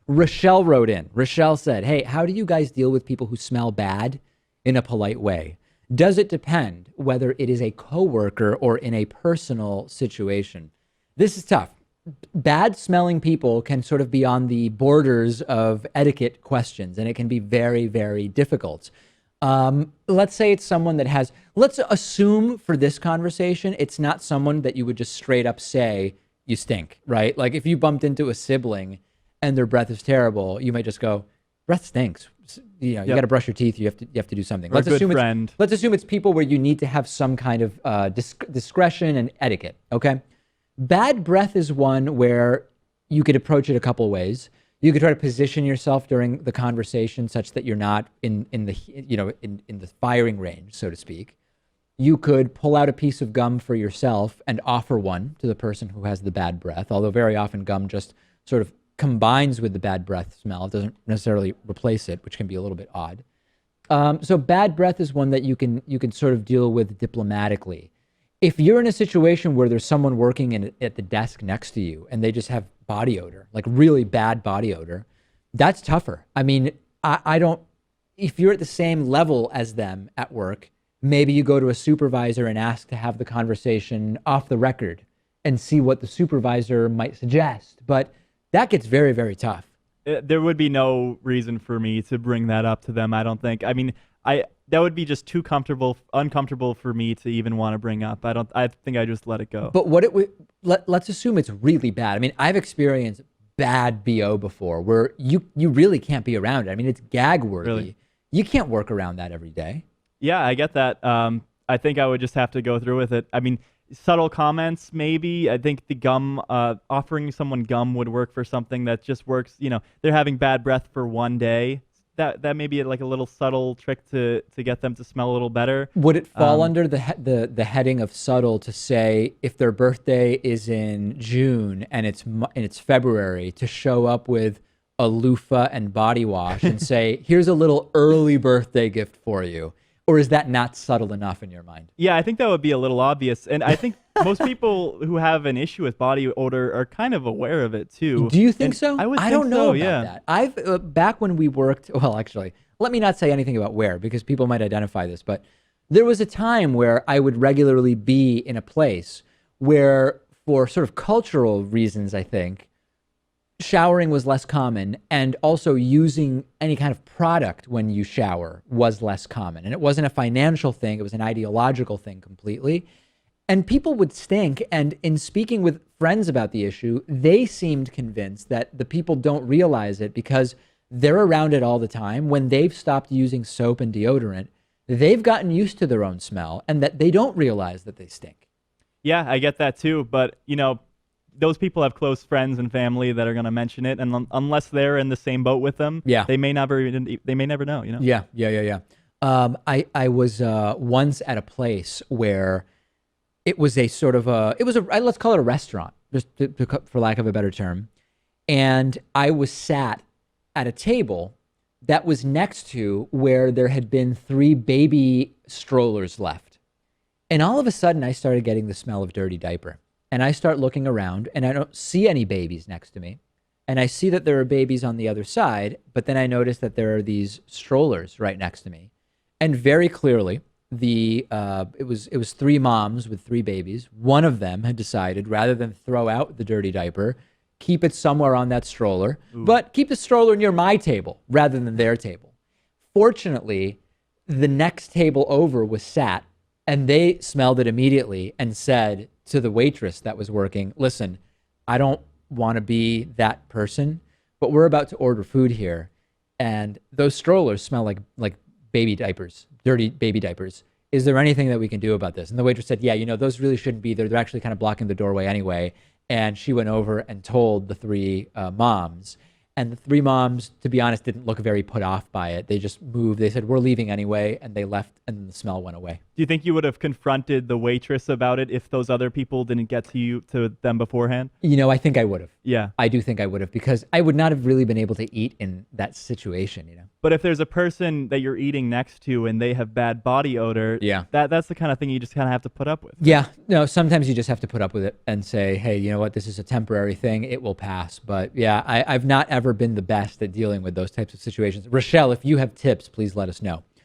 Rochelle wrote in. Rochelle said, hey, how do you guys deal with people who smell bad in a polite way? Does it depend whether it is a coworker or in a personal situation? This is tough. Bad smelling people can sort of be on the borders of etiquette questions, and it can be very, very difficult. Let's say it's someone that has, let's assume for this conversation, it's not someone that you would just straight up say, you stink, right? Like if you bumped into a sibling and their breath is terrible, you might just go, breath stinks. You know, you got to brush your teeth. You have to do something. Let's assume it's people where you need to have some kind of discretion and etiquette. Okay. Bad breath is one where you could approach it a couple ways. You could try to position yourself during the conversation such that you're not in the firing range, so to speak. You could pull out a piece of gum for yourself and offer one to the person who has the bad breath, although very often gum just sort of combines with the bad breath smell. It doesn't necessarily replace it, which can be a little bit odd. So bad breath is one that you can sort of deal with diplomatically. If you're in a situation where there's someone working at the desk next to you and they just have body odor, like really bad body odor, that's tougher. I mean, if you're at the same level as them at work, maybe you go to a supervisor and ask to have the conversation off the record and see what the supervisor might suggest. But that gets very, very tough. There would be no reason for me to bring that up to them, I don't think. I mean, that would be just too uncomfortable for me to even want to bring up. I think I just let it go. But let's assume it's really bad. I mean, I've experienced bad BO before where you really can't be around it. I mean, it's gag worthy. Really? You can't work around that every day. Yeah, I get that. I think I would just have to go through with it. I mean, subtle comments, maybe. I think the gum, offering someone gum would work for something that just works. You know, they're having bad breath for one day. That may be like a little subtle trick to get them to smell a little better. Would it fall under the heading of subtle to say if their birthday is in June and it's February, to show up with a loofah and body wash and say, here's a little early birthday gift for you? Or is that not subtle enough in your mind? Yeah, I think that would be a little obvious. And I think most people who have an issue with body odor are kind of aware of it too. Do you think so? I don't know about yeah. that. I've back when we worked, well, actually, let me not say anything about where, because people might identify this, but there was a time where I would regularly be in a place where, for sort of cultural reasons, I think, showering was less common, and also using any kind of product when you shower was less common. And it wasn't a financial thing, it was an ideological thing completely. And people would stink, and in speaking with friends about the issue, they seemed convinced that the people don't realize it because they're around it all the time. When they've stopped using soap and deodorant, they've gotten used to their own smell, and that they don't realize that they stink. Yeah, I get that too, but you know, those people have close friends and family that are going to mention it, and unless they're in the same boat with them, they may never know. You know? Yeah. I was once at a place where it was a sort of let's call it a restaurant, just for lack of a better term, and I was sat at a table that was next to where there had been 3 baby strollers left, and all of a sudden I started getting the smell of dirty diaper. And I start looking around, and I don't see any babies next to me. And I see that there are babies on the other side, but then I notice that there are these strollers right next to me. And very clearly, it was 3 moms with 3 babies. One of them had decided, rather than throw out the dirty diaper, keep it somewhere on that stroller, but keep the stroller near my table rather than their table. Fortunately, the next table over was sat, and they smelled it immediately and said to the waitress that was working, listen, I don't want to be that person, but we're about to order food here, and those strollers smell like baby diapers, dirty baby diapers. Is there anything that we can do about this? And the waitress said, yeah, you know, those really shouldn't be there. They're actually kind of blocking the doorway anyway. And she went over and told the 3 moms. And the 3 moms, to be honest, didn't look very put off by it. They just moved. They said, we're leaving anyway. And they left, and then the smell went away. Do you think you would have confronted the waitress about it if those other people didn't get to them beforehand? You know, I think I would have. Yeah. I do think I would have, because I would not have really been able to eat in that situation, you know? But if there's a person that you're eating next to and they have bad body odor, Yeah. that's the kind of thing you just kind of have to put up with. Yeah, no, sometimes you just have to put up with it and say, hey, you know what, this is a temporary thing. It will pass. But yeah, I've not ever been the best at dealing with those types of situations. Rochelle, if you have tips, please let us know.